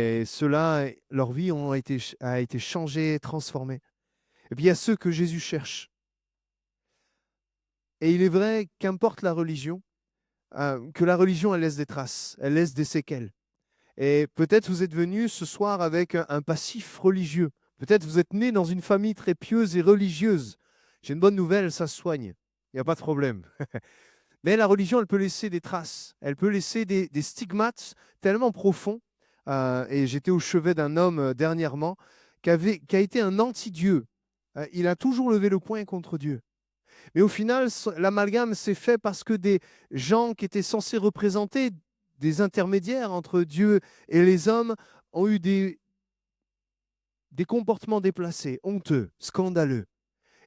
Et ceux-là, leur vie a été changée, transformée. Et puis il y a ceux que Jésus cherche. Et il est vrai, qu'importe la religion, que la religion, elle laisse des traces, elle laisse des séquelles. Et peut-être vous êtes venu ce soir avec un passif religieux. Peut-être vous êtes né dans une famille très pieuse et religieuse. J'ai une bonne nouvelle, ça se soigne. Il n'y a pas de problème. Mais la religion, elle peut laisser des traces. Elle peut laisser des stigmates tellement profonds. Et j'étais au chevet d'un homme dernièrement qui a été un anti-Dieu. Il a toujours levé le poing contre Dieu. Mais au final, l'amalgame s'est fait parce que des gens qui étaient censés représenter des intermédiaires entre Dieu et les hommes ont eu des comportements déplacés, honteux, scandaleux.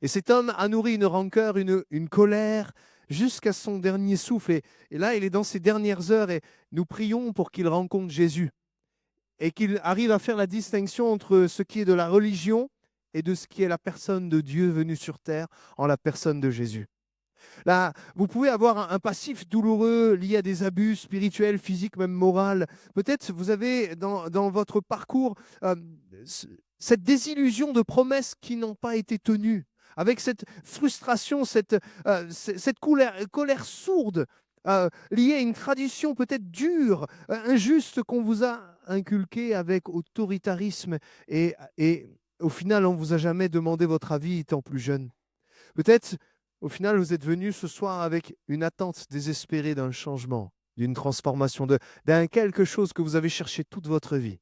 Et cet homme a nourri une rancœur, une colère jusqu'à son dernier souffle. Et là, il est dans ses dernières heures et nous prions pour qu'il rencontre Jésus et qu'il arrive à faire la distinction entre ce qui est de la religion et de ce qui est la personne de Dieu venue sur terre en la personne de Jésus. Là, vous pouvez avoir un passif douloureux lié à des abus spirituels, physiques, même moraux. Peut-être vous avez dans votre parcours cette désillusion de promesses qui n'ont pas été tenues, avec cette frustration, cette colère sourde liée à une tradition peut-être dure, injuste qu'on vous a inculquée avec autoritarisme et au final, on ne vous a jamais demandé votre avis étant plus jeune. Peut-être au final, vous êtes venu ce soir avec une attente désespérée d'un changement, d'une transformation, d'un quelque chose que vous avez cherché toute votre vie.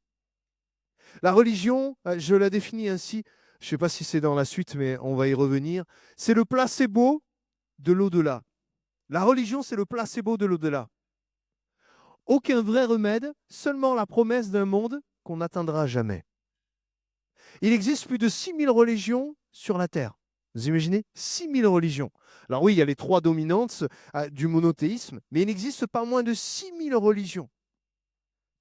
La religion, je la définis ainsi, je ne sais pas si c'est dans la suite, mais on va y revenir, c'est le placebo de l'au-delà. La religion, c'est le placebo de l'au-delà. Aucun vrai remède, seulement la promesse d'un monde qu'on n'atteindra jamais. Il existe plus de 6000 religions sur la Terre. Vous imaginez 6000 religions. Alors oui, il y a les trois dominantes du monothéisme, mais il n'existe pas moins de 6000 religions.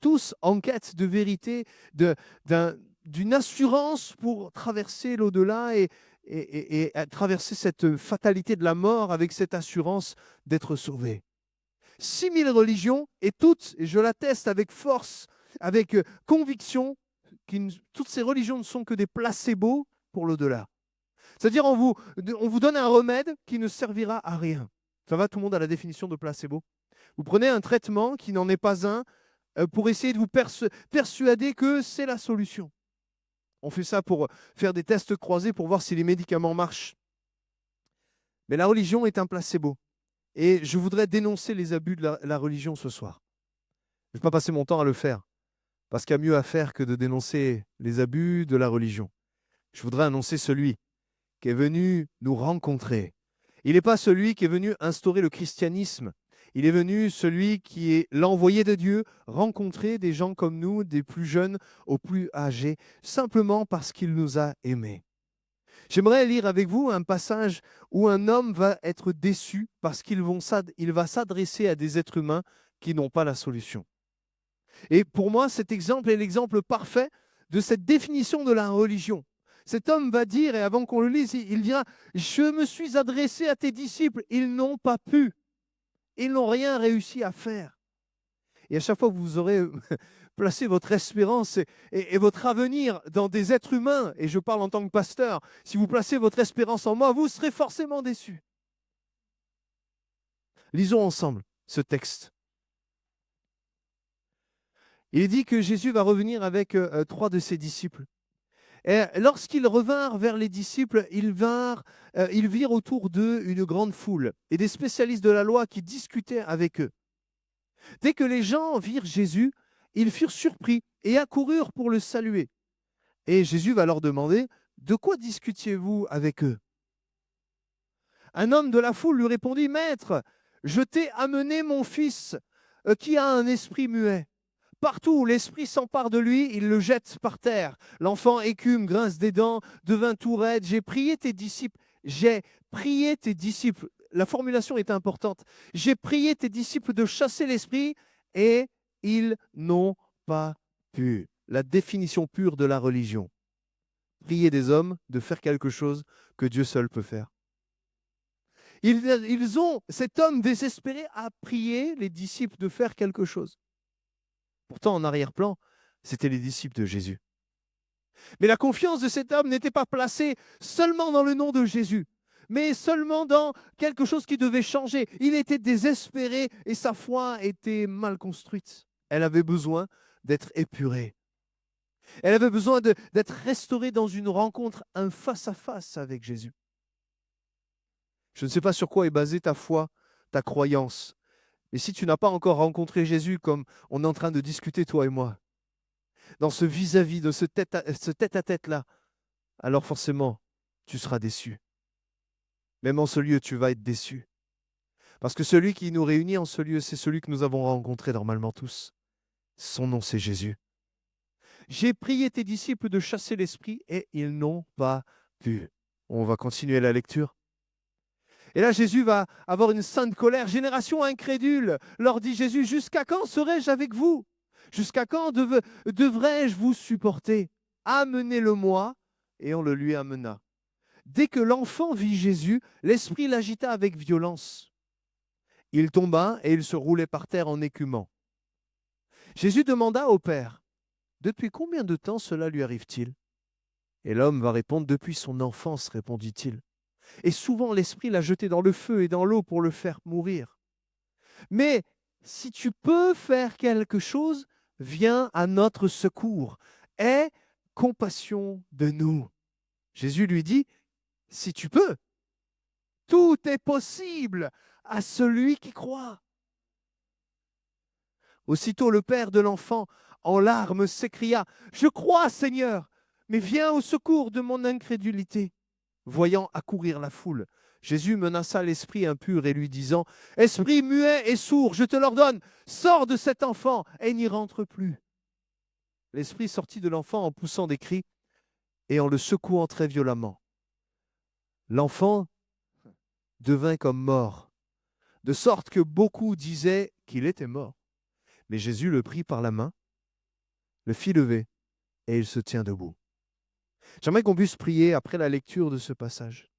Tous en quête de vérité, d'une assurance pour traverser l'au-delà et traverser cette fatalité de la mort avec cette assurance d'être sauvé. 6000 religions et toutes, et je l'atteste avec force, avec conviction, toutes ces religions ne sont que des placebos pour l'au-delà. C'est-à-dire, on vous donne un remède qui ne servira à rien. Ça va, tout le monde a la définition de placebo. Vous prenez un traitement qui n'en est pas un pour essayer de vous persuader que c'est la solution. On fait ça pour faire des tests croisés pour voir si les médicaments marchent. Mais la religion est un placebo. Et je voudrais dénoncer les abus de la religion ce soir. Je ne vais pas passer mon temps à le faire, parce qu'il y a mieux à faire que de dénoncer les abus de la religion. Je voudrais annoncer celui qui est venu nous rencontrer. Il n'est pas celui qui est venu instaurer le christianisme. Il est venu celui qui est l'envoyé de Dieu, rencontrer des gens comme nous, des plus jeunes aux plus âgés, simplement parce qu'il nous a aimés. J'aimerais lire avec vous un passage où un homme va être déçu parce qu'il va s'adresser à des êtres humains qui n'ont pas la solution. Et pour moi, cet exemple est l'exemple parfait de cette définition de la religion. Cet homme va dire, et avant qu'on le lise, il dira, « Je me suis adressé à tes disciples, ils n'ont pas pu, ils n'ont rien réussi à faire. » Et à chaque fois que vous aurez placé votre espérance et votre avenir dans des êtres humains, et je parle en tant que pasteur, si vous placez votre espérance en moi, vous serez forcément déçus. Lisons ensemble ce texte. Il est dit que Jésus va revenir avec 3 de ses disciples. Et lorsqu'ils revinrent vers les disciples, ils virent autour d'eux une grande foule et des spécialistes de la loi qui discutaient avec eux. Dès que les gens virent Jésus, ils furent surpris et accoururent pour le saluer. Et Jésus va leur demander, « De quoi discutiez-vous avec eux ?» Un homme de la foule lui répondit, « Maître, je t'ai amené mon fils qui a un esprit muet. Partout où l'esprit s'empare de lui, il le jette par terre. L'enfant écume, grince des dents, devint tout raide. J'ai prié tes disciples. J'ai prié tes disciples. » La formulation est importante. J'ai prié tes disciples de chasser l'esprit et ils n'ont pas pu. La définition pure de la religion. Prier des hommes de faire quelque chose que Dieu seul peut faire. Cet homme désespéré a prié les disciples de faire quelque chose. Pourtant, en arrière-plan, C'étaient les disciples de Jésus. Mais la confiance de cet homme n'était pas placée seulement dans le nom de Jésus, mais seulement dans quelque chose qui devait changer. Il était désespéré et sa foi était mal construite. Elle avait besoin d'être épurée. Elle avait besoin d'être restaurée dans une rencontre, un face-à-face avec Jésus. Je ne sais pas sur quoi est basée ta foi, ta croyance. Et si tu n'as pas encore rencontré Jésus comme on est en train de discuter, toi et moi, dans ce vis-à-vis, de ce tête-à-tête-là, alors forcément, tu seras déçu. Même en ce lieu, tu vas être déçu. Parce que celui qui nous réunit en ce lieu, c'est celui que nous avons rencontré normalement tous. Son nom, c'est Jésus. J'ai prié tes disciples de chasser l'esprit et ils n'ont pas pu. On va continuer la lecture. Et là, Jésus va avoir une sainte colère. Génération incrédule, leur dit Jésus, jusqu'à quand serai-je avec vous? Jusqu'à quand devrais-je vous supporter? Amenez-le-moi. Et on le lui amena. Dès que l'enfant vit Jésus, l'esprit l'agita avec violence. Il tomba et il se roulait par terre en écumant. Jésus demanda au Père, « Depuis combien de temps cela lui arrive-t-il » Et l'homme va répondre, « Depuis son enfance, répondit-il. Et souvent l'esprit l'a jeté dans le feu et dans l'eau pour le faire mourir. Mais si tu peux faire quelque chose, viens à notre secours. Aie compassion de nous. » Jésus lui dit, « Si tu peux, tout est possible à celui qui croit. » Aussitôt le père de l'enfant, en larmes, s'écria, « Je crois, Seigneur, mais viens au secours de mon incrédulité. » Voyant accourir la foule, Jésus menaça l'esprit impur et lui disant, « Esprit muet et sourd, je te l'ordonne, sors de cet enfant et n'y rentre plus. » L'esprit sortit de l'enfant en poussant des cris et en le secouant très violemment. L'enfant devint comme mort, de sorte que beaucoup disaient qu'il était mort. Mais Jésus le prit par la main, le fit lever et il se tient debout. J'aimerais qu'on puisse prier après la lecture de ce passage,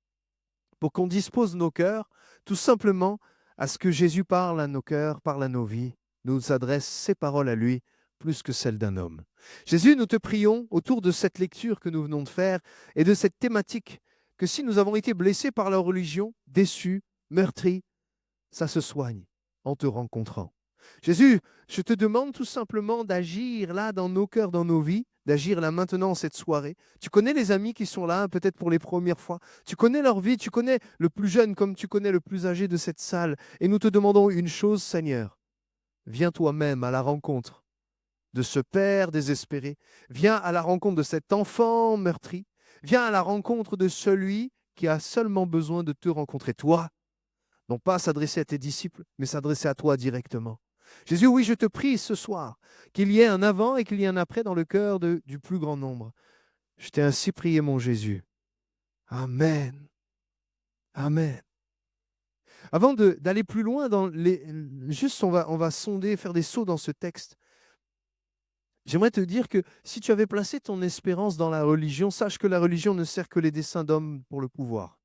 pour qu'on dispose nos cœurs tout simplement à ce que Jésus parle à nos cœurs, parle à nos vies, nous adresse ses paroles à lui plus que celles d'un homme. Jésus, nous te prions autour de cette lecture que nous venons de faire et de cette thématique que si nous avons été blessés par la religion, déçus, meurtris, ça se soigne en te rencontrant. Jésus, je te demande tout simplement d'agir là dans nos cœurs, dans nos vies, d'agir là maintenant cette soirée. Tu connais les amis qui sont là, peut-être pour les premières fois. Tu connais leur vie, tu connais le plus jeune comme tu connais le plus âgé de cette salle. Et nous te demandons une chose, Seigneur. Viens toi-même à la rencontre de ce père désespéré. Viens à la rencontre de cet enfant meurtri. Viens à la rencontre de celui qui a seulement besoin de te rencontrer, toi. Non pas s'adresser à tes disciples, mais s'adresser à toi directement. Jésus, oui, je te prie ce soir qu'il y ait un avant et qu'il y ait un après dans le cœur du plus grand nombre. Je t'ai ainsi prié, mon Jésus. Amen. Amen. Avant d'aller plus loin, juste on va sonder, faire des sauts dans ce texte. J'aimerais te dire que si tu avais placé ton espérance dans la religion, sache que la religion ne sert que les desseins d'hommes pour le pouvoir.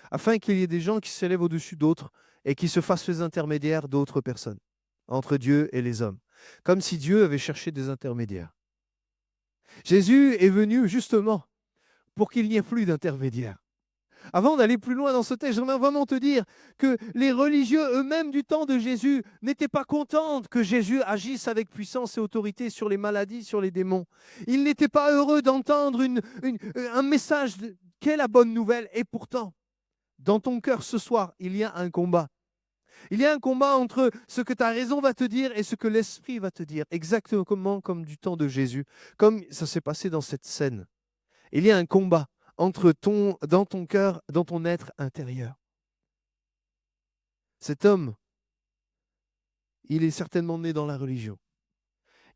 Afin qu'il y ait des gens qui s'élèvent au-dessus d'autres et qui se fassent les intermédiaires d'autres personnes, entre Dieu et les hommes, comme si Dieu avait cherché des intermédiaires. Jésus est venu justement pour qu'il n'y ait plus d'intermédiaires. Avant d'aller plus loin dans ce texte, j'aimerais vraiment te dire que les religieux eux-mêmes du temps de Jésus n'étaient pas contents que Jésus agisse avec puissance et autorité sur les maladies, sur les démons. Ils n'étaient pas heureux d'entendre un message qu'est la bonne nouvelle. Et pourtant, dans ton cœur ce soir, il y a un combat. Il y a un combat entre ce que ta raison va te dire et ce que l'esprit va te dire, exactement comme du temps de Jésus, comme ça s'est passé dans cette scène. Il y a un combat dans ton cœur, dans ton être intérieur. Cet homme, il est certainement né dans la religion.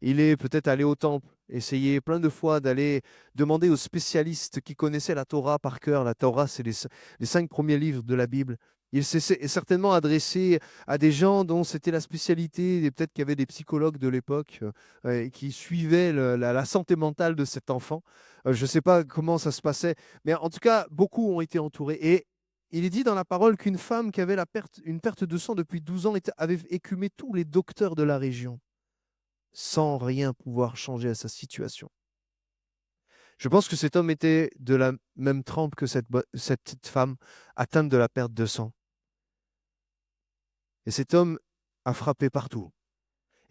Il est peut-être allé au temple, essayé plein de fois d'aller demander aux spécialistes qui connaissaient la Torah par cœur. La Torah, c'est les 5 premiers livres de la Bible. Il s'est certainement adressé à des gens dont c'était la spécialité, et peut-être qu'il y avait des psychologues de l'époque qui suivaient la santé mentale de cet enfant. Je ne sais pas comment ça se passait, mais en tout cas, beaucoup ont été entourés. Et il est dit dans la parole qu'une femme qui avait une perte de sang depuis 12 ans avait écumé tous les docteurs de la région. sans rien pouvoir changer à sa situation. Je pense que cet homme était de la même trempe que cette petite femme atteinte de la perte de sang. Et cet homme a frappé partout.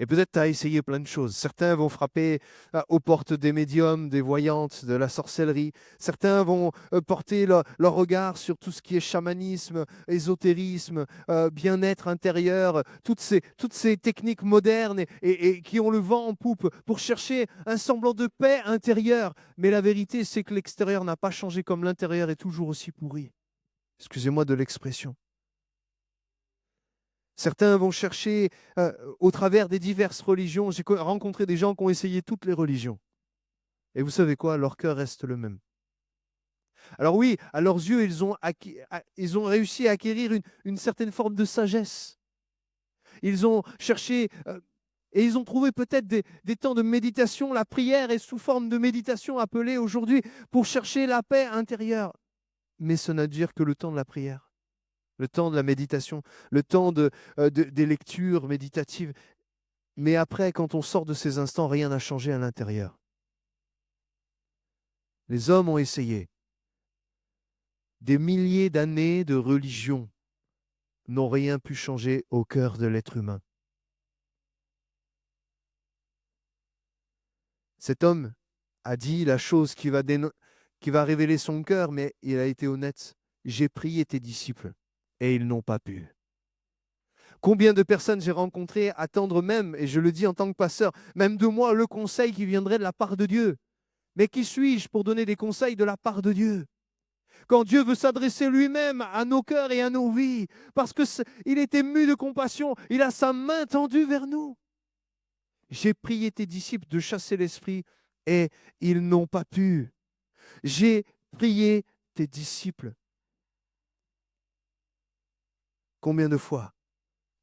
Et peut-être tu as essayé plein de choses. Certains vont frapper aux portes des médiums, des voyantes, de la sorcellerie. Certains vont porter leur regard sur tout ce qui est chamanisme, ésotérisme, bien-être intérieur, toutes ces techniques modernes et qui ont le vent en poupe pour chercher un semblant de paix intérieure. Mais la vérité, c'est que l'extérieur n'a pas changé comme l'intérieur est toujours aussi pourri. Excusez-moi de l'expression. Certains vont chercher au travers des diverses religions. J'ai rencontré des gens qui ont essayé toutes les religions. Et vous savez quoi? Leur cœur reste le même. Alors oui, à leurs yeux, ils ont réussi à acquérir une certaine forme de sagesse. Ils ont cherché et ils ont trouvé peut-être des temps de méditation. La prière est sous forme de méditation appelée aujourd'hui pour chercher la paix intérieure. Mais ce n'a dire que le temps de la prière. Le temps de la méditation, le temps des lectures méditatives. Mais après, quand on sort de ces instants, rien n'a changé à l'intérieur. Les hommes ont essayé. Des milliers d'années de religion n'ont rien pu changer au cœur de l'être humain. Cet homme a dit la chose qui va révéler son cœur, mais il a été honnête. J'ai prié tes disciples et ils n'ont pas pu. Combien de personnes j'ai rencontrées attendre même, et je le dis en tant que pasteur, même de moi, le conseil qui viendrait de la part de Dieu. Mais qui suis-je pour donner des conseils de la part de Dieu? Quand Dieu veut s'adresser lui-même à nos cœurs et à nos vies, parce qu'il est ému de compassion, il a sa main tendue vers nous. J'ai prié tes disciples de chasser l'esprit et ils n'ont pas pu. J'ai prié tes disciples. Combien de fois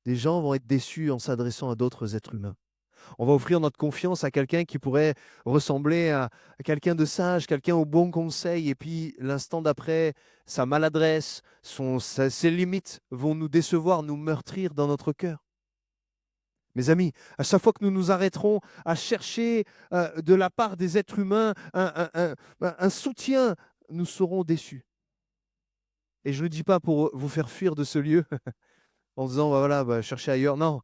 des gens vont être déçus en s'adressant à d'autres êtres humains? On va offrir notre confiance à quelqu'un qui pourrait ressembler à quelqu'un de sage, quelqu'un au bon conseil, et puis l'instant d'après, sa maladresse, ses limites vont nous décevoir, nous meurtrir dans notre cœur. Mes amis, à chaque fois que nous nous arrêterons à chercher de la part des êtres humains un soutien, nous serons déçus. Et je ne le dis pas pour vous faire fuir de ce lieu en disant, voilà, cherchez ailleurs. Non,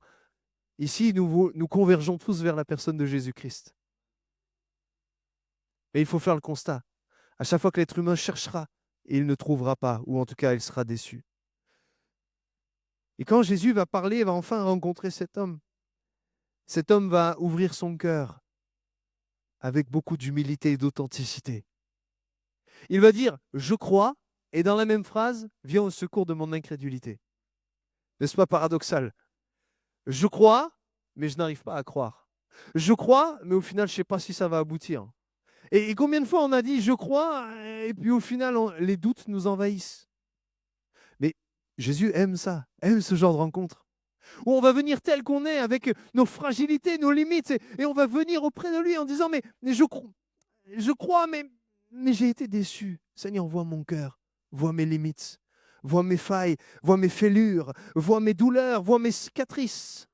ici, nous convergeons tous vers la personne de Jésus-Christ. Mais il faut faire le constat. À chaque fois que l'être humain cherchera, il ne trouvera pas, ou en tout cas, il sera déçu. Et quand Jésus va parler, il va enfin rencontrer cet homme va ouvrir son cœur avec beaucoup d'humilité et d'authenticité. Il va dire « je crois » et dans la même phrase, « viens au secours de mon incrédulité ». N'est-ce pas paradoxal? Je crois, mais je n'arrive pas à croire. Je crois, mais au final, je ne sais pas si ça va aboutir. Et combien de fois on a dit « je crois » et puis au final, les doutes nous envahissent. Mais Jésus aime ça, aime ce genre de rencontre. Où on va venir tel qu'on est, avec nos fragilités, nos limites, et on va venir auprès de lui en disant « mais je crois, mais j'ai été déçu. Seigneur, vois mon cœur, vois mes limites, vois mes failles, vois mes fêlures, vois mes douleurs, vois mes cicatrices.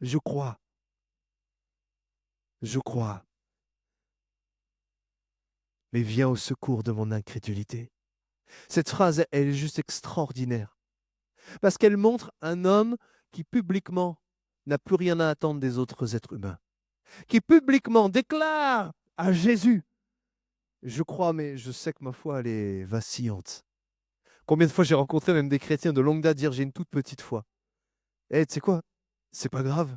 Je crois. Je crois. Mais viens au secours de mon incrédulité. » Cette phrase, elle est juste extraordinaire. Parce qu'elle montre un homme qui publiquement n'a plus rien à attendre des autres êtres humains. Qui publiquement déclare à Jésus, je crois, mais je sais que ma foi, elle est vacillante. Combien de fois j'ai rencontré même des chrétiens de longue date dire j'ai une toute petite foi. Eh, tu sais quoi? C'est pas grave.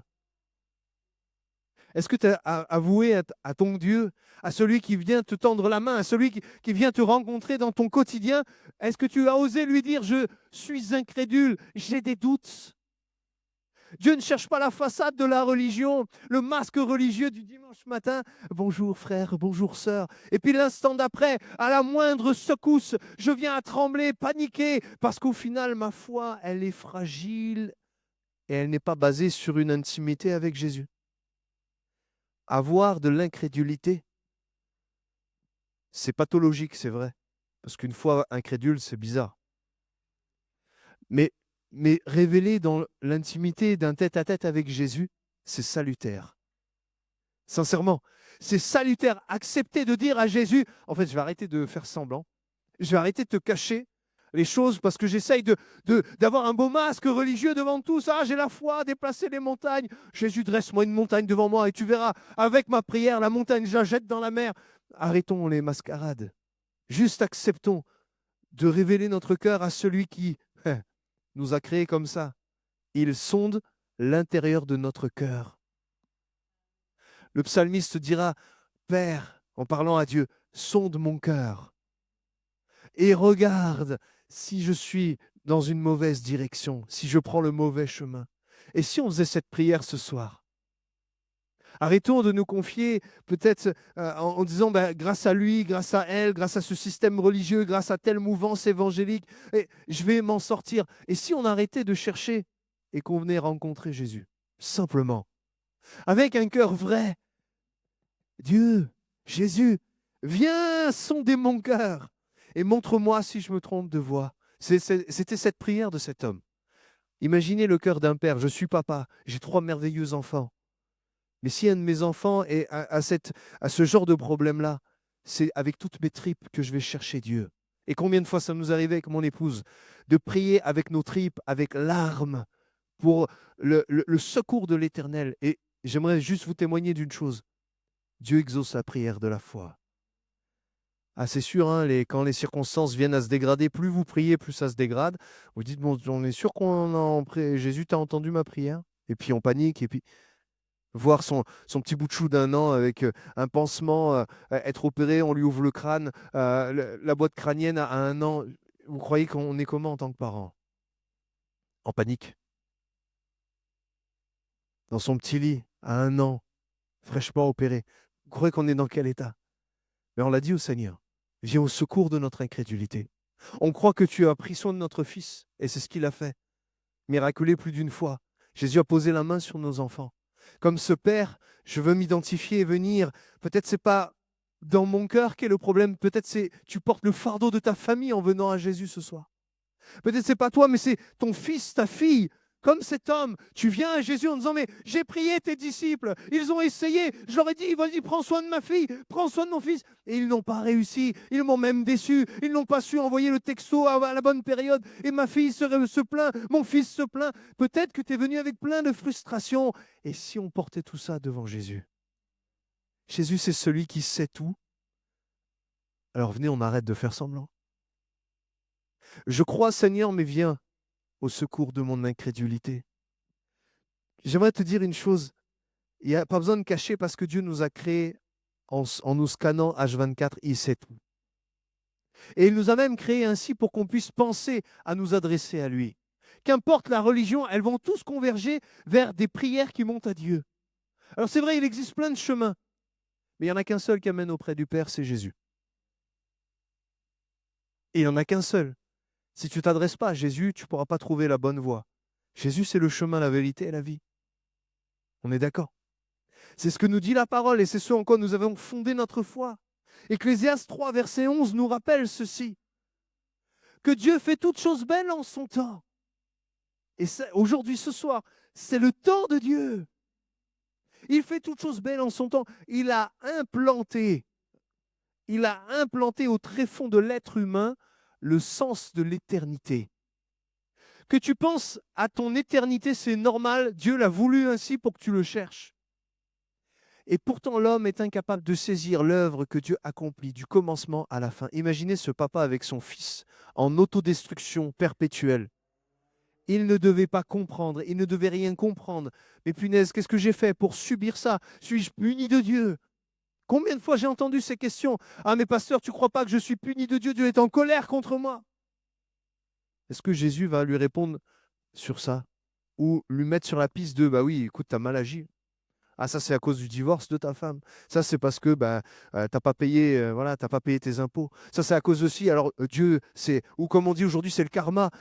Est-ce que tu as avoué à ton Dieu, à celui qui vient te tendre la main, à celui qui vient te rencontrer dans ton quotidien, est-ce que tu as osé lui dire je suis incrédule, j'ai des doutes? Dieu ne cherche pas la façade de la religion, le masque religieux du dimanche matin. Bonjour frère, bonjour sœur. Et puis l'instant d'après, à la moindre secousse, je viens à trembler, paniquer, parce qu'au final, ma foi, elle est fragile et elle n'est pas basée sur une intimité avec Jésus. Avoir de l'incrédulité, c'est pathologique, c'est vrai. Parce qu'une fois incrédule, c'est bizarre. Mais révéler dans l'intimité d'un tête-à-tête avec Jésus, c'est salutaire. Sincèrement, c'est salutaire. Accepter de dire à Jésus, en fait, je vais arrêter de faire semblant. Je vais arrêter de te cacher les choses parce que j'essaye d'avoir un beau masque religieux devant tous. Ah, j'ai la foi, déplacer les montagnes. Jésus, dresse-moi une montagne devant moi et tu verras, avec ma prière, la montagne, je la jette dans la mer. Arrêtons les mascarades. Juste acceptons de révéler notre cœur à celui qui nous a créés comme ça. Il sonde l'intérieur de notre cœur. Le psalmiste dira, Père, en parlant à Dieu, sonde mon cœur et regarde si je suis dans une mauvaise direction, si je prends le mauvais chemin. Et si on faisait cette prière ce soir? Arrêtons de nous confier peut-être en disant grâce à lui, grâce à elle, grâce à ce système religieux, grâce à telle mouvance évangélique, et je vais m'en sortir. Et si on arrêtait de chercher et qu'on venait rencontrer Jésus, simplement, avec un cœur vrai, Dieu, Jésus, viens sonder mon cœur et montre-moi si je me trompe de voie. C'était cette prière de cet homme. Imaginez le cœur d'un père. Je suis papa, j'ai 3 merveilleux enfants. Mais si un de mes enfants est à ce genre de problème-là, c'est avec toutes mes tripes que je vais chercher Dieu. Et combien de fois ça nous arrivait avec mon épouse de prier avec nos tripes, avec larmes, pour le secours de l'Éternel. Et j'aimerais juste vous témoigner d'une chose. Dieu exauce la prière de la foi. Ah, c'est sûr, hein, quand les circonstances viennent à se dégrader, plus vous priez, plus ça se dégrade. Vous dites, bon, on est sûr Jésus t'a entendu ma prière? Et puis on panique, et puis voir son petit bout de chou d'1 an avec un pansement, être opéré, on lui ouvre le crâne, la boîte crânienne à 1 an. Vous croyez qu'on est comment en tant que parent? En panique. Dans son petit lit, à 1 an, fraîchement opéré. Vous croyez qu'on est dans quel état? Mais on l'a dit au Seigneur, viens au secours de notre incrédulité. On croit que tu as pris soin de notre fils, et c'est ce qu'il a fait. Miraculé plus d'une fois. Jésus a posé la main sur nos enfants. Comme ce père, je veux m'identifier et venir. Peut-être c'est pas dans mon cœur qu'est le problème. Peut-être c'est tu portes le fardeau de ta famille en venant à Jésus ce soir. Peut-être c'est pas toi, mais c'est ton fils, ta fille. Comme cet homme, tu viens à Jésus en disant, mais j'ai prié tes disciples, ils ont essayé, je leur ai dit, vas-y, prends soin de ma fille, prends soin de mon fils. Et ils n'ont pas réussi, ils m'ont même déçu, ils n'ont pas su envoyer le texto à la bonne période. Et ma fille se plaint, mon fils se plaint. Peut-être que tu es venu avec plein de frustration. Et si on portait tout ça devant Jésus? Jésus, c'est celui qui sait tout. Alors venez, on arrête de faire semblant. Je crois, Seigneur, mais viens au secours de mon incrédulité. J'aimerais te dire une chose, il n'y a pas besoin de cacher parce que Dieu nous a créés en nous scannant H24, il sait tout. Et il nous a même créés ainsi pour qu'on puisse penser à nous adresser à lui. Qu'importe la religion, elles vont tous converger vers des prières qui montent à Dieu. Alors c'est vrai, il existe plein de chemins, mais il n'y en a qu'un seul qui amène auprès du Père, c'est Jésus. Et il n'y en a qu'un seul. Si tu ne t'adresses pas à Jésus, tu ne pourras pas trouver la bonne voie. Jésus, c'est le chemin, la vérité et la vie. On est d'accord? C'est ce que nous dit la parole et c'est ce en quoi nous avons fondé notre foi. Ecclésiaste 3, verset 11 nous rappelle ceci, que Dieu fait toutes choses belles en son temps. Et aujourd'hui, ce soir, c'est le temps de Dieu. Il fait toutes choses belles en son temps. Il a implanté au tréfonds de l'être humain le sens de l'éternité. Que tu penses à ton éternité, c'est normal. Dieu l'a voulu ainsi pour que tu le cherches. Et pourtant, l'homme est incapable de saisir l'œuvre que Dieu accomplit du commencement à la fin. Imaginez ce papa avec son fils en autodestruction perpétuelle. Il ne devait pas comprendre, il ne devait rien comprendre. Mais punaise, qu'est-ce que j'ai fait pour subir ça? Suis-je puni de Dieu? Combien de fois j'ai entendu ces questions? Ah mais pasteur, tu ne crois pas que je suis puni de Dieu? Dieu est en colère contre moi. Est-ce que Jésus va lui répondre sur ça? Ou lui mettre sur la piste de, bah oui, écoute, tu as mal agi. Ah, ça, c'est à cause du divorce de ta femme. Ça, c'est parce que t'as pas payé, voilà, t'as pas payé tes impôts. Ça, c'est à cause aussi. Alors, Dieu, ou comme on dit aujourd'hui, c'est le karma.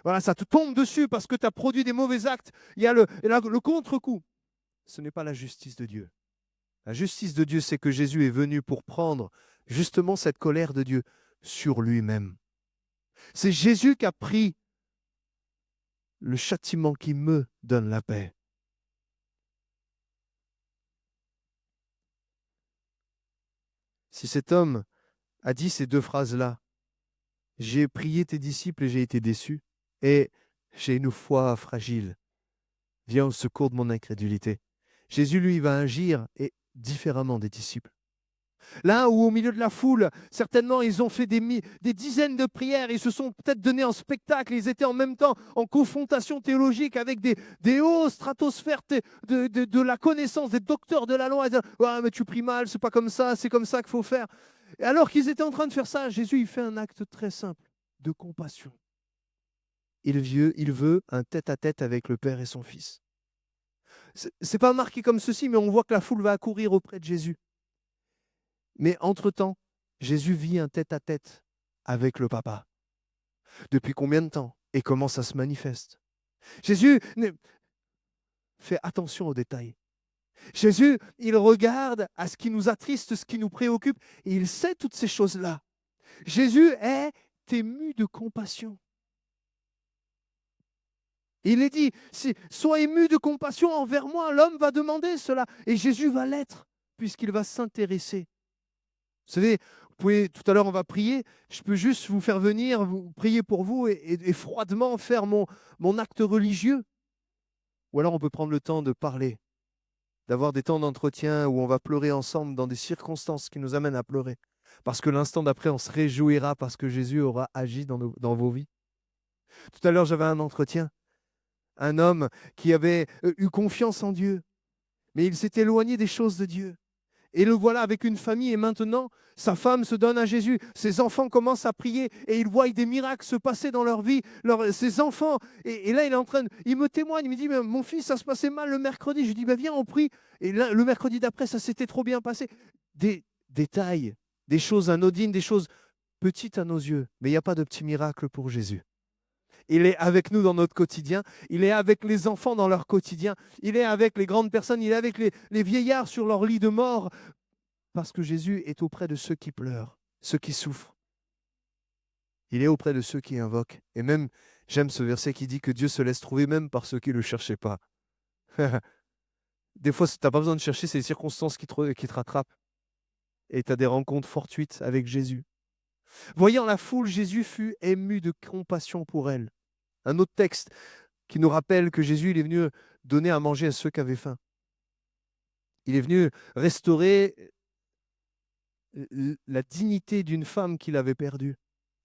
Voilà, ça te tombe dessus parce que tu as produit des mauvais actes. Il y a le contre-coup. Ce n'est pas la justice de Dieu. La justice de Dieu, c'est que Jésus est venu pour prendre justement cette colère de Dieu sur lui-même. C'est Jésus qui a pris le châtiment qui me donne la paix. Si cet homme a dit ces deux phrases-là, j'ai prié tes disciples et j'ai été déçu, et j'ai une foi fragile, viens au secours de mon incrédulité. Jésus, lui, va agir et différemment des disciples. Là où au milieu de la foule, certainement, ils ont fait des dizaines de prières, ils se sont peut-être donnés en spectacle, ils étaient en même temps en confrontation théologique avec des hauts stratosphères de la connaissance, des docteurs de la loi. Ils disaient, ouais, mais tu pries mal, c'est pas comme ça, c'est comme ça qu'il faut faire. Et alors qu'ils étaient en train de faire ça, Jésus, il fait un acte très simple de compassion. Il veut un tête-à-tête avec le Père et son Fils. C'est pas marqué comme ceci, mais on voit que la foule va accourir auprès de Jésus. Mais entre-temps, Jésus vit un tête-à-tête avec le Papa. Depuis combien de temps? Et comment ça se manifeste? Jésus fait attention aux détails. Jésus, il regarde à ce qui nous attriste, ce qui nous préoccupe, et il sait toutes ces choses-là. Jésus est ému de compassion. Il est dit, sois ému de compassion envers moi, l'homme va demander cela, et Jésus va l'être, puisqu'il va s'intéresser. Vous savez, tout à l'heure on va prier, je peux juste vous faire venir, vous prier pour vous et froidement faire mon acte religieux. Ou alors on peut prendre le temps de parler, d'avoir des temps d'entretien où on va pleurer ensemble dans des circonstances qui nous amènent à pleurer. Parce que l'instant d'après, on se réjouira parce que Jésus aura agi dans vos vies. Tout à l'heure, j'avais un entretien. Un homme qui avait eu confiance en Dieu, mais il s'est éloigné des choses de Dieu. Et le voilà avec une famille et maintenant, sa femme se donne à Jésus. Ses enfants commencent à prier et ils voient des miracles se passer dans leur vie. Ses enfants, et là il me témoigne, il me dit, mais mon fils, ça se passait mal le mercredi. Je lui dis, ben viens, on prie. Et là, le mercredi d'après, ça s'était trop bien passé. Des détails, des choses anodines, des choses petites à nos yeux. Mais il n'y a pas de petits miracles pour Jésus. Il est avec nous dans notre quotidien. Il est avec les enfants dans leur quotidien. Il est avec les grandes personnes. Il est avec les vieillards sur leur lit de mort. Parce que Jésus est auprès de ceux qui pleurent, ceux qui souffrent. Il est auprès de ceux qui invoquent. Et même, j'aime ce verset qui dit que Dieu se laisse trouver même par ceux qui ne le cherchaient pas. Des fois, tu n'as pas besoin de chercher, c'est les circonstances qui te rattrapent. Et tu as des rencontres fortuites avec Jésus. Voyant la foule, Jésus fut ému de compassion pour elle. Un autre texte qui nous rappelle que Jésus il est venu donner à manger à ceux qui avaient faim. Il est venu restaurer la dignité d'une femme qu'il avait perdue.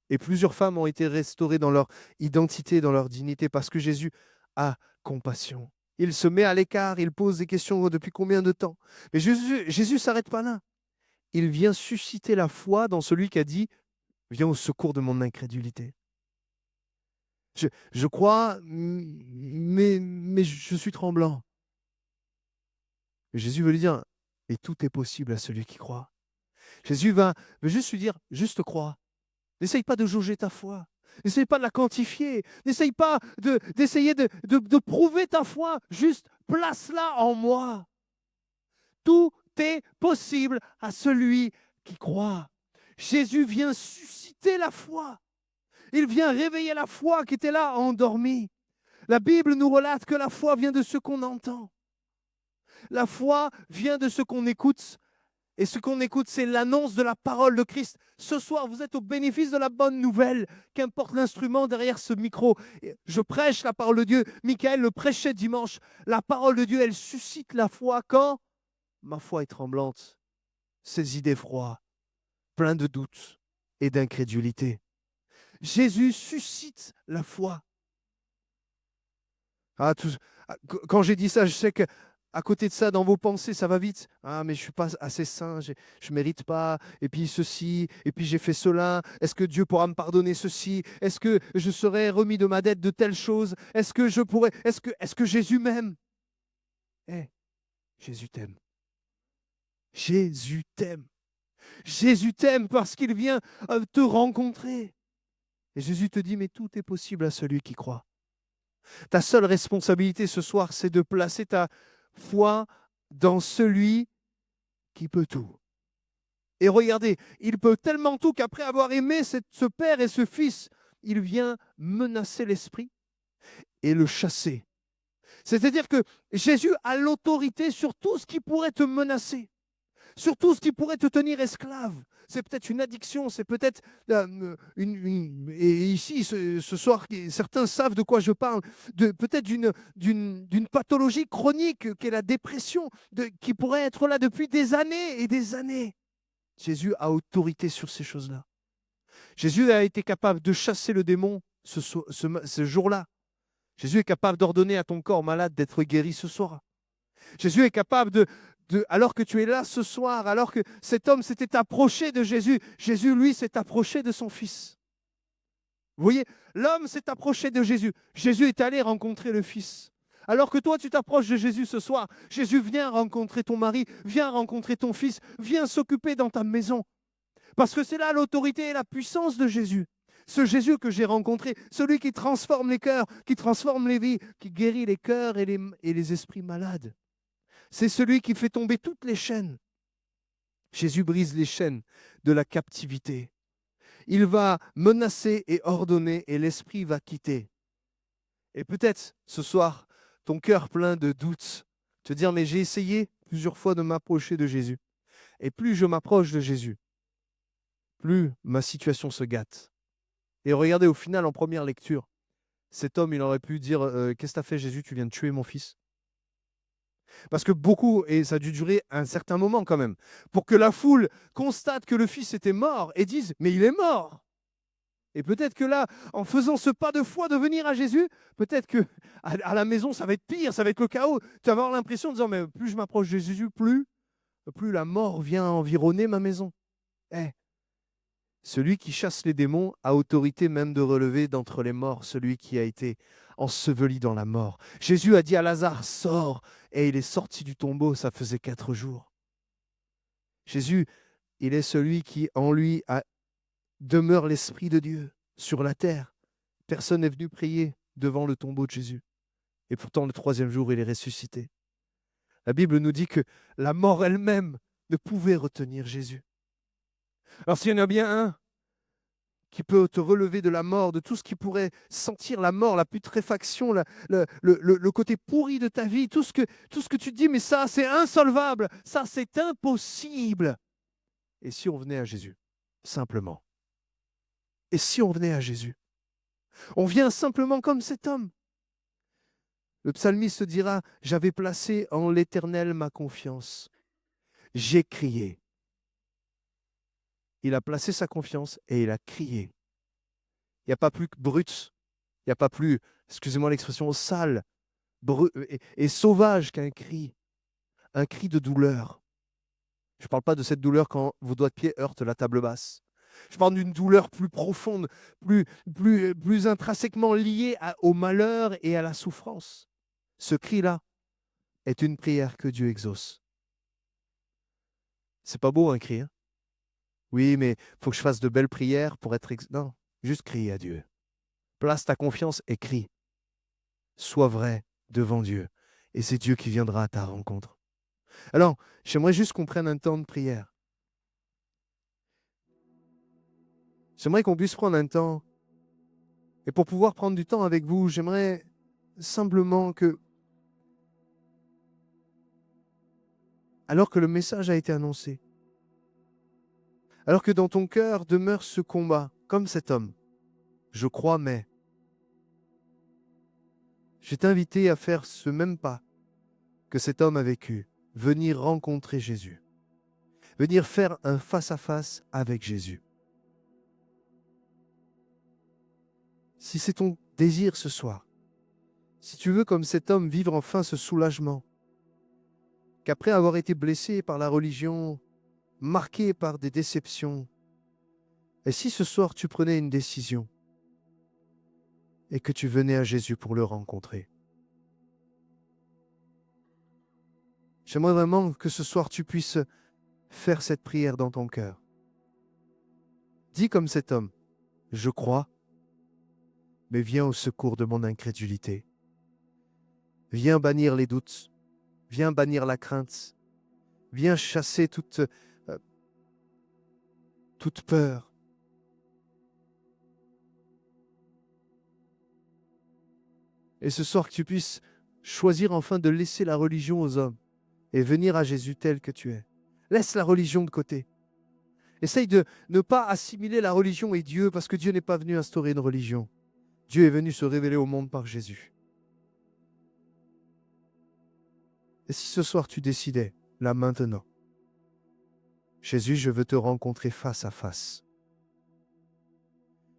Et plusieurs femmes ont été restaurées dans leur identité, dans leur dignité, parce que Jésus a compassion. Il se met à l'écart, il pose des questions depuis combien de temps. Mais Jésus ne s'arrête pas là. Il vient susciter la foi dans celui qui a dit « Viens au secours de mon incrédulité ». Je crois, mais je suis tremblant. Et Jésus veut lui dire « Et tout est possible à celui qui croit ». Jésus veut juste lui dire « Juste crois ». N'essaye pas de jauger ta foi. N'essaye pas de la quantifier. N'essaye pas d'essayer de prouver ta foi. Juste place-la en moi. Tout est possible à celui qui croit. Jésus vient susciter la foi. Il vient réveiller la foi qui était là endormie. La Bible nous relate que la foi vient de ce qu'on entend. La foi vient de ce qu'on écoute. Et ce qu'on écoute, c'est l'annonce de la parole de Christ. Ce soir, vous êtes au bénéfice de la bonne nouvelle, qu'importe l'instrument derrière ce micro. Je prêche la parole de Dieu. Michael le prêchait dimanche. La parole de Dieu, elle suscite la foi quand ma foi est tremblante, saisie d'effroi, plein de doutes et d'incrédulité. Jésus suscite la foi. Quand j'ai dit ça, je sais que à côté de ça, dans vos pensées, ça va vite. Ah, mais je ne suis pas assez saint, je ne mérite pas. Et puis ceci, et puis j'ai fait cela. Est-ce que Dieu pourra me pardonner ceci? Est-ce que je serai remis de ma dette de telle chose? Est-ce que je pourrais? Est-ce que Jésus m'aime? Jésus t'aime. Jésus t'aime. Jésus t'aime parce qu'il vient te rencontrer. Et Jésus te dit, mais tout est possible à celui qui croit. Ta seule responsabilité ce soir, c'est de placer ta foi dans celui qui peut tout. Et regardez, il peut tellement tout qu'après avoir aimé ce Père et ce Fils, il vient menacer l'esprit et le chasser. C'est-à-dire que Jésus a l'autorité sur tout ce qui pourrait te menacer. sur tout ce qui pourrait te tenir esclave. C'est peut-être une addiction, c'est peut-être et ici ce soir, certains savent de quoi je parle, peut-être d'une pathologie chronique qu'est la dépression, qui pourrait être là depuis des années et des années. Jésus a autorité sur ces choses-là. Jésus a été capable de chasser le démon ce jour-là. Jésus est capable d'ordonner à ton corps malade d'être guéri ce soir. Jésus est capable alors que tu es là ce soir, alors que cet homme s'était approché de Jésus, Jésus, lui, s'est approché de son Fils. Vous voyez, l'homme s'est approché de Jésus. Jésus est allé rencontrer le Fils. Alors que toi, tu t'approches de Jésus ce soir, Jésus vient rencontrer ton mari, vient rencontrer ton fils, vient s'occuper dans ta maison. Parce que c'est là l'autorité et la puissance de Jésus. Ce Jésus que j'ai rencontré, celui qui transforme les cœurs, qui transforme les vies, qui guérit les cœurs et les esprits malades. C'est celui qui fait tomber toutes les chaînes. Jésus brise les chaînes de la captivité. Il va menacer et ordonner et l'esprit va quitter. Et peut-être ce soir, ton cœur plein de doutes, te dire, mais j'ai essayé plusieurs fois de m'approcher de Jésus. Et plus je m'approche de Jésus, plus ma situation se gâte. Et regardez, au final, en première lecture, cet homme, il aurait pu dire, qu'est-ce que tu as fait Jésus, tu viens de tuer mon fils. Parce que beaucoup, et ça a dû durer un certain moment quand même, pour que la foule constate que le fils était mort et dise, mais il est mort. Et peut-être que là, en faisant ce pas de foi de venir à Jésus, peut-être que à la maison, ça va être pire, ça va être le chaos. Tu vas avoir l'impression de dire, mais plus je m'approche de Jésus, plus la mort vient environner ma maison. Celui qui chasse les démons a autorité même de relever d'entre les morts celui qui a été enseveli dans la mort. Jésus a dit à Lazare, sors, et il est sorti du tombeau, ça faisait 4 jours. Jésus, il est celui qui en lui demeure l'Esprit de Dieu sur la terre. Personne n'est venu prier devant le tombeau de Jésus. Et pourtant, le 3e jour, il est ressuscité. La Bible nous dit que la mort elle-même ne pouvait retenir Jésus. Alors s'il y en a bien un qui peut te relever de la mort, de tout ce qui pourrait sentir la mort, la putréfaction, le côté pourri de ta vie, tout ce que tu te dis, mais ça c'est insolvable, ça c'est impossible. Et si on venait à Jésus, simplement. Et si on venait à Jésus? On vient simplement comme cet homme. Le psalmiste se dira, j'avais placé en l'Éternel ma confiance. J'ai crié. Il a placé sa confiance et il a crié. Il n'y a pas plus brut, il n'y a pas plus, excusez-moi l'expression, sale et sauvage qu'un cri de douleur. Je ne parle pas de cette douleur quand vos doigts de pied heurtent la table basse. Je parle d'une douleur plus profonde, plus intrinsèquement liée au malheur et à la souffrance. Ce cri-là est une prière que Dieu exauce. C'est pas beau un cri, hein? Oui, mais il faut que je fasse de belles prières pour être... Non, juste crie à Dieu. Place ta confiance et crie. Sois vrai devant Dieu. Et c'est Dieu qui viendra à ta rencontre. Alors, j'aimerais juste qu'on prenne un temps de prière. J'aimerais qu'on puisse prendre un temps. Et pour pouvoir prendre du temps avec vous, j'aimerais simplement que, alors que le message a été annoncé, alors que dans ton cœur demeure ce combat, comme cet homme, je crois, mais je vais t'inviter à faire ce même pas que cet homme a vécu, venir rencontrer Jésus, venir faire un face-à-face avec Jésus. Si c'est ton désir ce soir, si tu veux comme cet homme vivre enfin ce soulagement, qu'après avoir été blessé par la religion, marqué par des déceptions, et si ce soir tu prenais une décision et que tu venais à Jésus pour le rencontrer, j'aimerais vraiment que ce soir tu puisses faire cette prière dans ton cœur. Dis comme cet homme, je crois, mais viens au secours de mon incrédulité. Viens bannir les doutes, viens bannir la crainte, viens chasser toute peur. Et ce soir que tu puisses choisir enfin de laisser la religion aux hommes et venir à Jésus tel que tu es. Laisse la religion de côté. Essaye de ne pas assimiler la religion et Dieu, parce que Dieu n'est pas venu instaurer une religion. Dieu est venu se révéler au monde par Jésus. Et si ce soir tu décidais, là maintenant, Jésus, je veux te rencontrer face à face.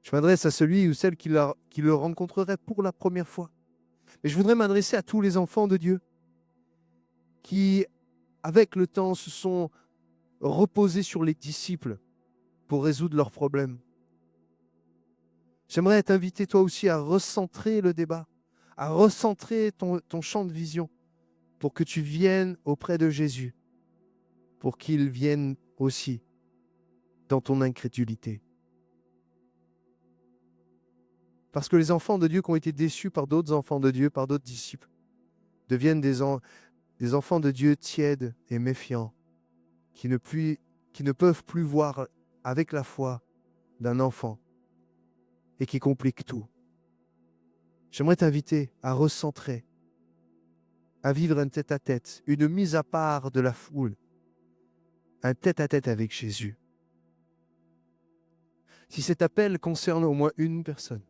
Je m'adresse à celui ou celle qui le rencontrerait pour la première fois. Mais je voudrais m'adresser à tous les enfants de Dieu qui, avec le temps, se sont reposés sur les disciples pour résoudre leurs problèmes. J'aimerais t'inviter toi aussi à recentrer le débat, à recentrer ton champ de vision pour que tu viennes auprès de Jésus, pour qu'il vienne aussi dans ton incrédulité. Parce que les enfants de Dieu qui ont été déçus par d'autres enfants de Dieu, par d'autres disciples, deviennent des enfants de Dieu tièdes et méfiants, qui ne peuvent plus voir avec la foi d'un enfant et qui compliquent tout. J'aimerais t'inviter à recentrer, à vivre un tête-à-tête, une mise à part de la foule, un tête-à-tête avec Jésus. Si cet appel concerne au moins une personne,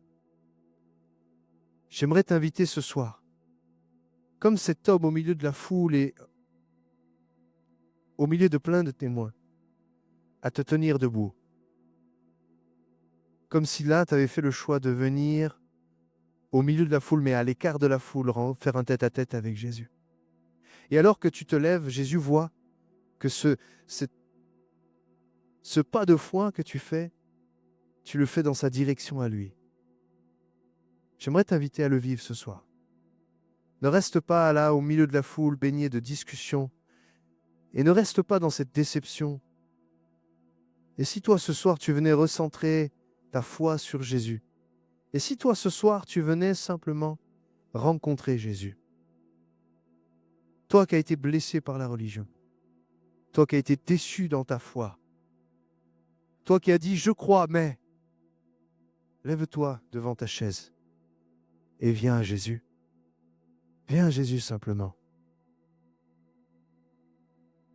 j'aimerais t'inviter ce soir, comme cet homme au milieu de la foule et au milieu de plein de témoins, à te tenir debout. Comme si là, tu avais fait le choix de venir au milieu de la foule, mais à l'écart de la foule, faire un tête-à-tête avec Jésus. Et alors que tu te lèves, Jésus voit que ce pas de foi que tu fais, tu le fais dans sa direction à lui. J'aimerais t'inviter à le vivre ce soir. Ne reste pas là au milieu de la foule, baigné de discussions, et ne reste pas dans cette déception. Et si toi ce soir tu venais recentrer ta foi sur Jésus, et si toi ce soir tu venais simplement rencontrer Jésus, toi qui as été blessé par la religion, toi qui as été déçu dans ta foi, toi qui as dit « je crois, mais » lève-toi devant ta chaise et viens à Jésus. Viens à Jésus simplement.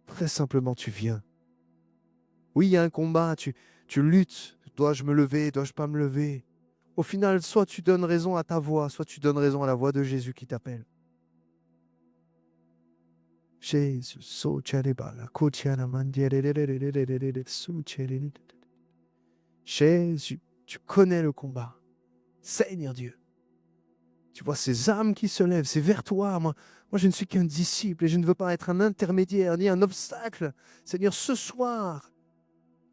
Très simplement, tu viens. Oui, il y a un combat, tu luttes. Dois-je me lever? Dois-je pas me lever? Au final, soit tu donnes raison à ta voix, soit tu donnes raison à la voix de Jésus qui t'appelle. Jésus, Jésus, tu connais le combat. Seigneur Dieu. Tu vois ces âmes qui se lèvent, c'est vers toi. Moi, je ne suis qu'un disciple et je ne veux pas être un intermédiaire ni un obstacle. Seigneur, ce soir,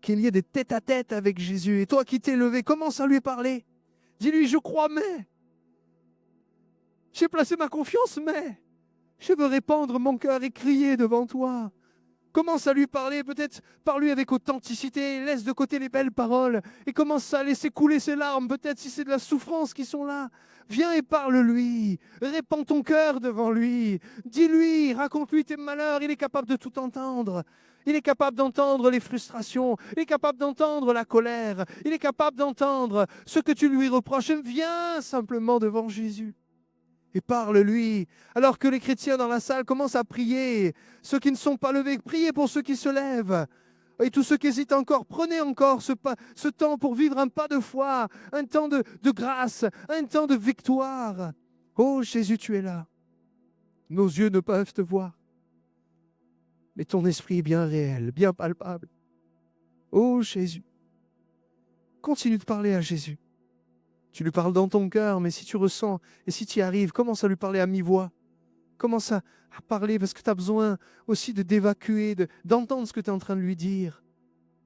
qu'il y ait des tête-à-tête avec Jésus. Et toi qui t'es levé, commence à lui parler. Dis-lui, je crois, mais. J'ai placé ma confiance, mais. Je veux répandre mon cœur et crier devant toi. Commence à lui parler, peut-être parle-lui avec authenticité, laisse de côté les belles paroles et commence à laisser couler ses larmes, peut-être si c'est de la souffrance qui sont là. Viens et parle-lui, répands ton cœur devant lui, dis-lui, raconte-lui tes malheurs, il est capable de tout entendre. Il est capable d'entendre les frustrations, il est capable d'entendre la colère, il est capable d'entendre ce que tu lui reproches. Viens simplement devant Jésus. Et parle-lui, alors que les chrétiens dans la salle commencent à prier. Ceux qui ne sont pas levés, priez pour ceux qui se lèvent. Et tous ceux qui hésitent encore, prenez encore ce temps pour vivre un pas de foi, un temps de grâce, un temps de victoire. Oh Jésus, tu es là. Nos yeux ne peuvent te voir. Mais ton esprit est bien réel, bien palpable. Oh Jésus, continue de parler à Jésus. Tu lui parles dans ton cœur, mais si tu ressens et si tu y arrives, commence à lui parler à mi-voix. Commence à parler parce que tu as besoin aussi d'évacuer, d'entendre ce que tu es en train de lui dire.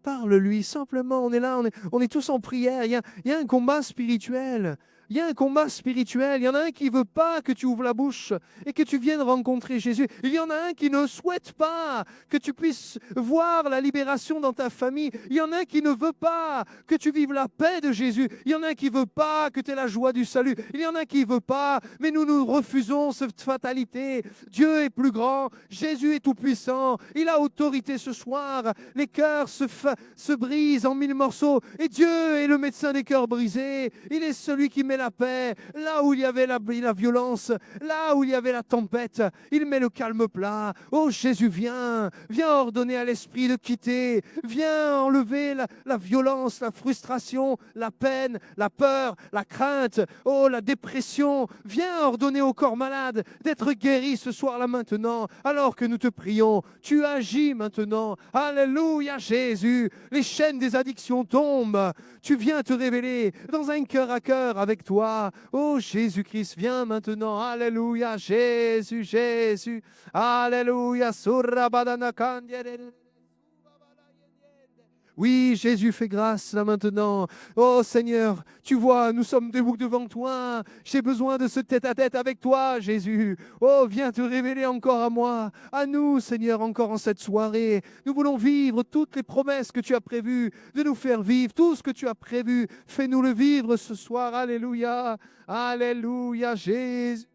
Parle-lui simplement, on est là, on est tous en prière. Il y a un combat spirituel. Il y a un combat spirituel. Il y en a un qui ne veut pas que tu ouvres la bouche et que tu viennes rencontrer Jésus. Il y en a un qui ne souhaite pas que tu puisses voir la libération dans ta famille. Il y en a un qui ne veut pas que tu vives la paix de Jésus. Il y en a un qui ne veut pas que tu aies la joie du salut. Il y en a un qui ne veut pas, mais nous refusons cette fatalité. Dieu est plus grand. Jésus est tout-puissant. Il a autorité ce soir. Les cœurs se brisent en 1000 morceaux. Et Dieu est le médecin des cœurs brisés. Il est celui qui met la paix. Là où il y avait la violence, là où il y avait la tempête, il met le calme plat. Oh Jésus, viens ordonner à l'esprit de quitter. Viens enlever la violence, la frustration, la peine, la peur, la crainte, oh la dépression. Viens ordonner au corps malade d'être guéri ce soir-là maintenant, alors que nous te prions. Tu agis maintenant. Alléluia Jésus. Les chaînes des addictions tombent. Tu viens te révéler dans un cœur à cœur avec toi. Oh Jésus-Christ, viens maintenant. Alléluia Jésus, Jésus. Alléluia. Surabadana kandiere. Oui, Jésus, fais grâce là maintenant. Oh Seigneur, tu vois, nous sommes debout devant toi. J'ai besoin de ce tête-à-tête avec toi, Jésus. Oh, viens te révéler encore à moi, à nous, Seigneur, encore en cette soirée. Nous voulons vivre toutes les promesses que tu as prévues, de nous faire vivre tout ce que tu as prévu. Fais-nous le vivre ce soir. Alléluia. Alléluia, Jésus.